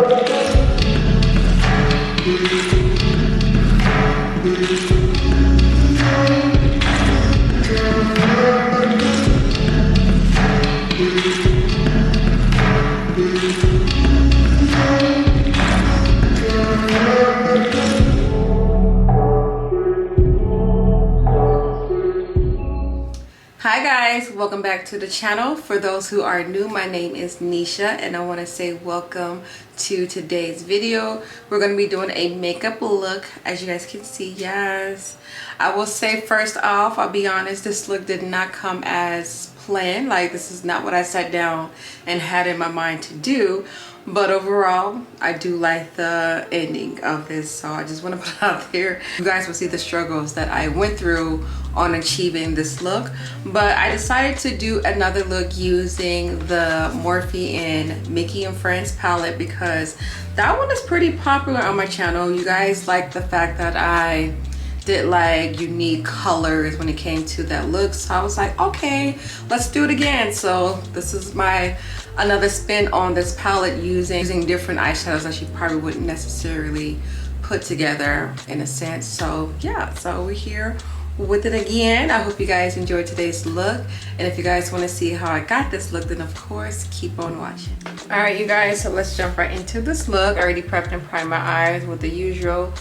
Hi guys, welcome back to the channel. For those who are new, my name is Nisha and I want to say welcome to today's video. We're going to be doing a makeup look, as you guys can see. Yes, I will say first off, I'll be honest, this look did not come as planned. Like, this is not what I sat down and had in my mind to do. But overall, I do like the ending of this, so I just want to put it out there. You guys will see the struggles that I went through on achieving this look. But I decided to do another look using the Morphe and Mickey and Friends palette because that one is pretty popular on my channel. You guys like the fact that I did like unique colors when it came to that look, so I was like, okay, let's do it again. So this is my another spin on this palette using different eyeshadows that you probably wouldn't necessarily put together in a sense. So yeah, so we're here with it again. I hope you guys enjoyed today's look, and if you guys want to see how I got this look, then of course keep on watching. All right, you guys, so let's jump right into this look. I already prepped and primed my eyes with the usual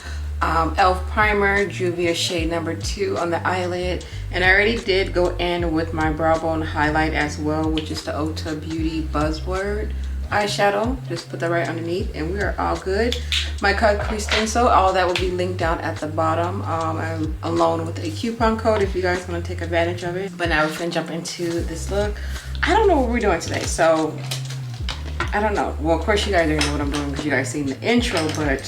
e.l.f. primer, JUVIAS shade number 2 on the eyelid, and I already did go in with my brow bone highlight as well, which is the Ulta Beauty Buzzword eyeshadow. Just put that right underneath and we are all good. My cut crease stencil, all that will be linked down at the bottom, along with a coupon code if you guys want to take advantage of it. But now we're gonna jump into this look. I don't know what we're doing today, so I don't know. Well, of course you guys already know what I'm doing because you guys seen the intro, but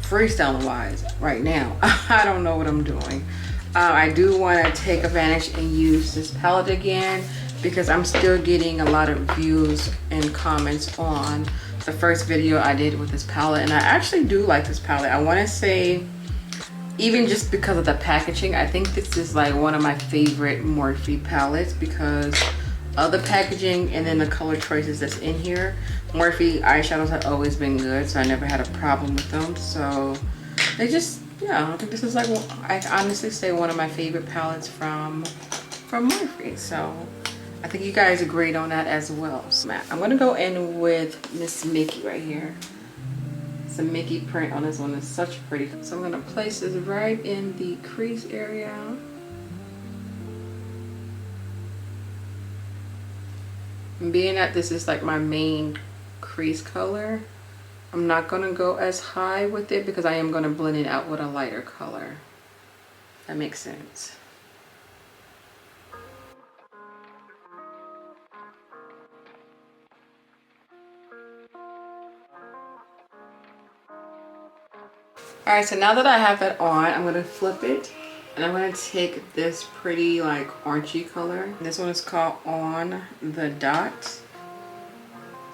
freestyling wise right now, I don't know what I'm doing. I do want to take advantage and use this palette again because I'm still getting a lot of views and comments on the first video I did with this palette, and I actually do like this palette. I want to say, even just because of the packaging, I think this is like one of my favorite Morphe palettes because of the packaging and then the color choices that's in here. Morphe eyeshadows have always been good, so I never had a problem with them. So they just, yeah, I think this is like, I honestly say one of my favorite palettes from Morphe. So I think you guys agreed on that as well. So I'm gonna go in with Miss Mickey right here. It's a Mickey print on this one. It's such pretty. So I'm gonna place this right in the crease area. Being that this is like my main crease color, I'm not gonna go as high with it because I am gonna blend it out with a lighter color. That makes sense. All right, so now that I have it on, I'm gonna flip it and I'm gonna take this pretty like orangey color. This one is called On the Dot.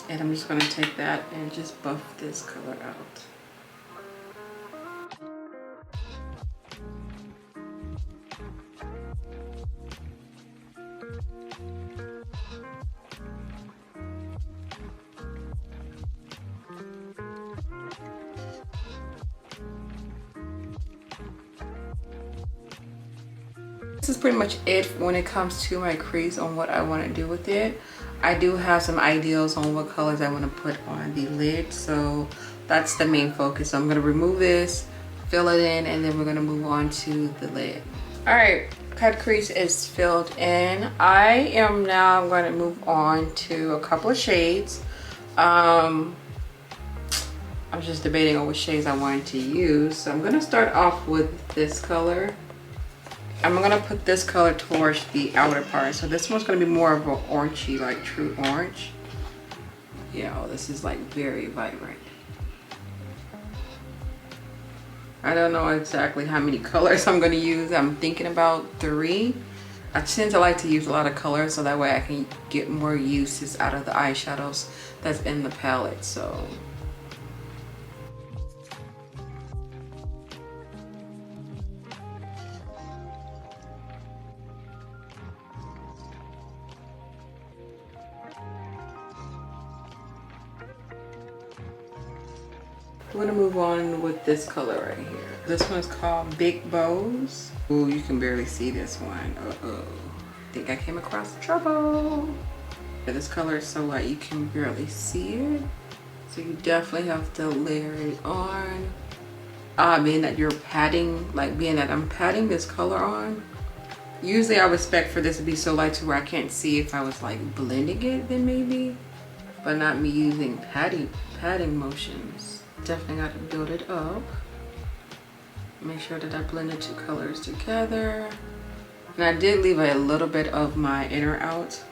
And I'm just gonna take that and just buff this color out. This is pretty much it when it comes to my crease on what I want to do with it. I do have some ideas on what colors I want to put on the lid, so that's the main focus. So I'm going to remove this, fill it in, and then we're going to move on to the lid. All right, cut crease is filled in. I am now going to move on to a couple of shades. I'm just debating on what shades I wanted to use. So I'm going to start off with this color. I'm gonna put this color towards the outer part. So this one's gonna be more of an orangey, like true orange. Yeah, oh, this is like very vibrant. I don't know exactly how many colors I'm gonna use. I'm thinking about 3. I tend to like to use a lot of colors so that way I can get more uses out of the eyeshadows that's in the palette. So We're gonna move on with this color right here. This one is called Big Bows. Ooh, you can barely see this one. Uh-oh. I think I came across trouble. This color is so light you can barely see it. So you definitely have to layer it on. Being that you're patting, like being that I'm patting this color on. Usually I would expect for this to be so light to where I can't see if I was like blending it, then maybe. But not me using patting motions. Definitely got to build it up. Make sure that I blend the two colors together. And I did leave a little bit of my inner out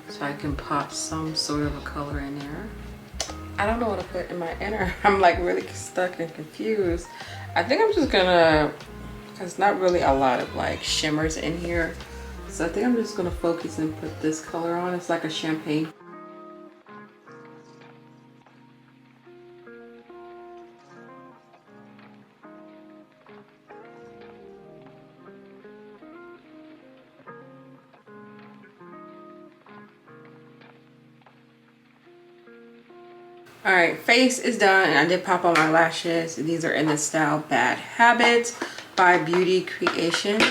so I can pop some sort of a color in there. I don't know what to put in my inner. I'm like really stuck and confused. I think I'm just gonna, there's not really a lot of like shimmers in here. So I think I'm just gonna focus and put this color on. It's like a champagne. All right, face is done, and I did pop on my lashes. These are in the style Bad Habits by Beauty Creation.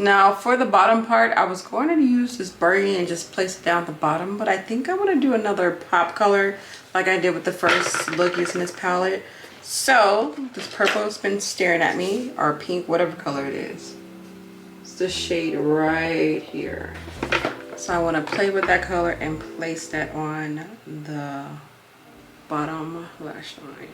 Now for the bottom part, I was going to use this burgundy and just place it down at the bottom, but I think I want to do another pop color like I did with the first look using this palette. So this purple has been staring at me, or pink, whatever color it is. It's the shade right here. So I want to play with that color and place that on the bottom lash line.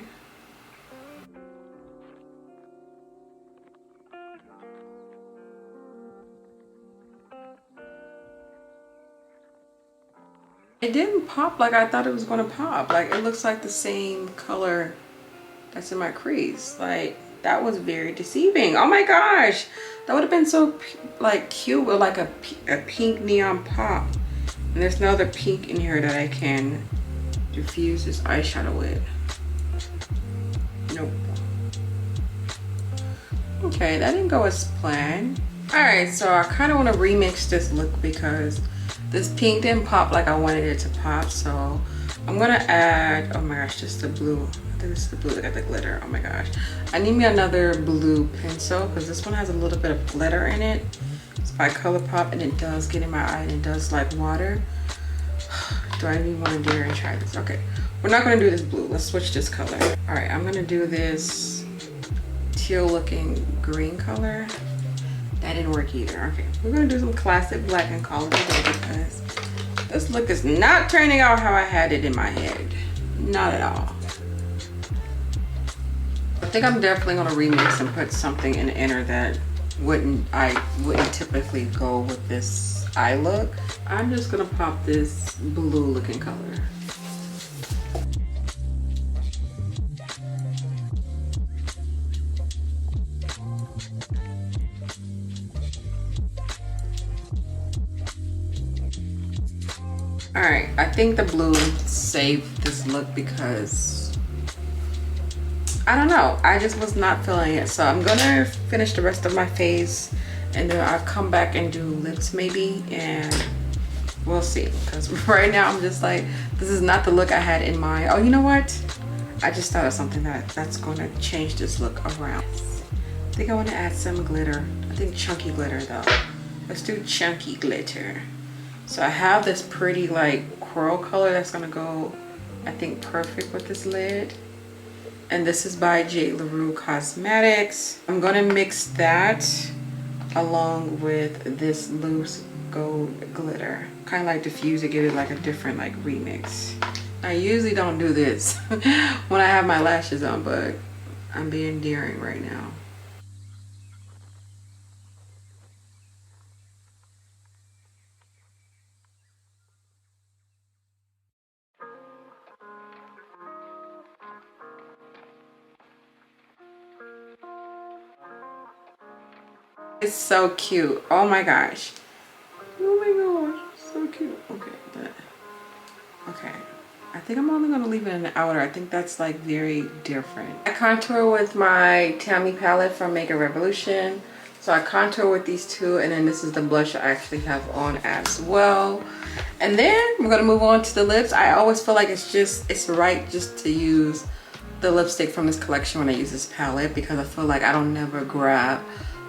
It didn't pop like I thought it was going to pop. Like it looks like the same color that's in my crease. Like that was very deceiving. Oh my gosh, that would have been so like cute with like a pink neon pop. And there's no other pink in here that I can diffuse this eyeshadow with. Nope. Okay, that didn't go as planned. All right, so I kind of want to remix this look because this pink didn't pop like I wanted it to pop. So I'm gonna add, oh my gosh, just the blue. I think this is the blue that got the glitter. Oh my gosh, I need me another blue pencil because this one has a little bit of glitter in it. It's by ColourPop and it does get in my eye and it does like water. Do I even want to dare and try this? Okay, we're not going to do this blue. Let's switch this color. All right, I'm going to do this teal looking green color. That didn't work either. Okay, we're going to do some classic black and call it a day because this look is not turning out how I had it in my head. Not at all. I think I'm definitely going to remix and put something in the inner that I wouldn't typically go with this eye look. I'm just gonna pop this blue looking color. All right, I think the blue saved this look because I don't know, I just was not feeling it. So I'm gonna finish the rest of my face and then I'll come back and do lips maybe, and we'll see. Because right now I'm just like, this is not the look I had in mind. Oh, you know what? I just thought of something that's gonna change this look around. I think I want to add some glitter. I think chunky glitter though. Let's do chunky glitter. So I have this pretty like coral color that's gonna go, I think, perfect with this lid. And this is by J. LaRue Cosmetics. I'm gonna mix that along with this loose gold glitter. Kind of like diffuse it, give it like a different like remix. I usually don't do this when I have my lashes on, but I'm being daring right now. It's so cute. Oh my gosh. Oh my gosh, so cute. Okay, I think I'm only gonna leave it in the outer. I think that's like very different. I contour with my Tammi palette from Make Revolution. So I contour with these two, and then this is the blush I actually have on as well. And then we're gonna move on to the lips. I always feel like it's right just to use the lipstick from this collection when I use this palette, because I feel like I don't never grab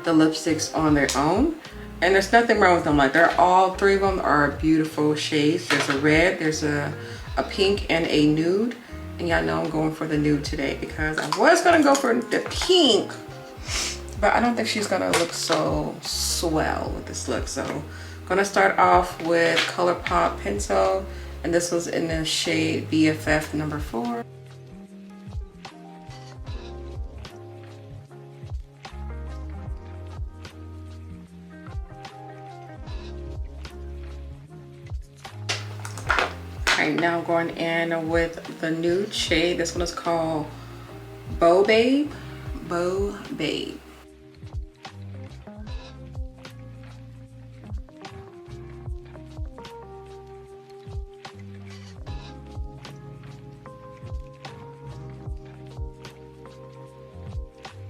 the lipsticks on their own. And there's nothing wrong with them. Like, they're all three of them are beautiful shades. There's a red, there's a pink, and a nude. And y'all know I'm going for the nude today because I was gonna go for the pink, but I don't think she's gonna look so swell with this look. So I'm gonna start off with ColourPop pencil, and this was in the shade BFF number 4. Alright, now I'm going in with the nude shade. This one is called Bow Babe. Bow Babe.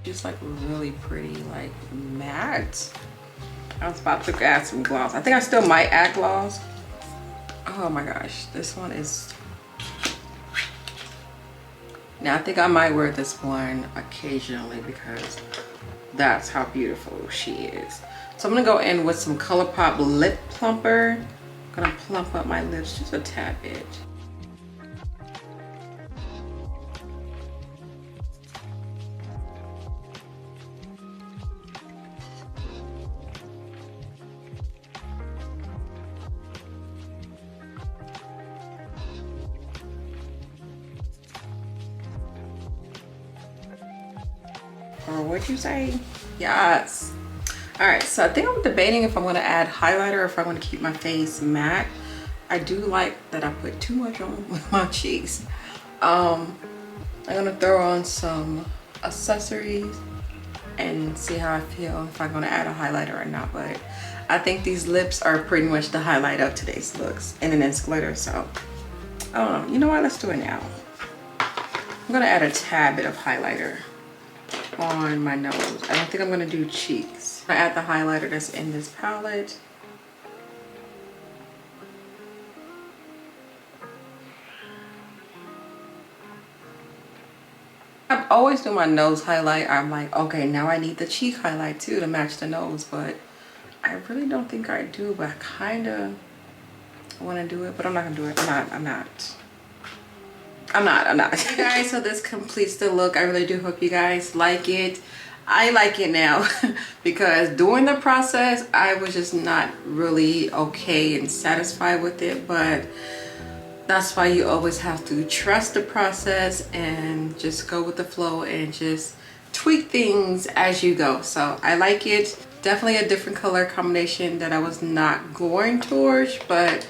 Just like really pretty, like matte. I was about to add some gloss. I think I still might add gloss. Oh my gosh, this one is... Now I think I might wear this one occasionally because that's how beautiful she is. So I'm gonna go in with some ColourPop lip plumper. I'm gonna plump up my lips just a tad bit. Or what'd you say? Yes. All right, so I think I'm debating if I'm gonna add highlighter or if I'm gonna keep my face matte. I do like that I put too much on with my cheeks. I'm gonna throw on some accessories and see how I feel if I'm gonna add a highlighter or not. But I think these lips are pretty much the highlight of today's looks and an instant glitter. So I don't know. You know what? Let's do it now. I'm gonna add a tad bit of highlighter on my nose. I don't think I'm gonna do cheeks. I add the highlighter that's in this palette. I always do my nose highlight. I'm like, okay, now I need the cheek highlight too to match the nose, but I really don't think I do, but I kind of want to do it, but I'm not gonna do it. I'm not. Hey guys, so this completes the look. I really do hope you guys like it. I like it now because during the process I was just not really okay and satisfied with it, but that's why you always have to trust the process and just go with the flow and just tweak things as you go. So I like it. Definitely a different color combination that I was not going towards, but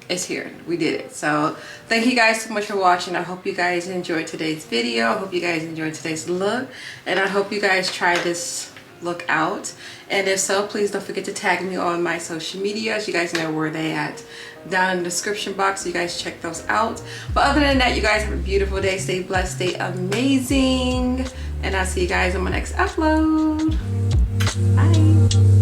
it's here. We did it. So thank you guys so much for watching. I hope you guys enjoyed today's video. I hope you guys enjoyed today's look, and I hope you guys try this look out. And if so, please don't forget to tag me on my social medias. You guys know where they at down in the description box, so you guys check those out. But other than that, you guys have a beautiful day. Stay blessed, stay amazing, and I'll see you guys on my next upload. Bye.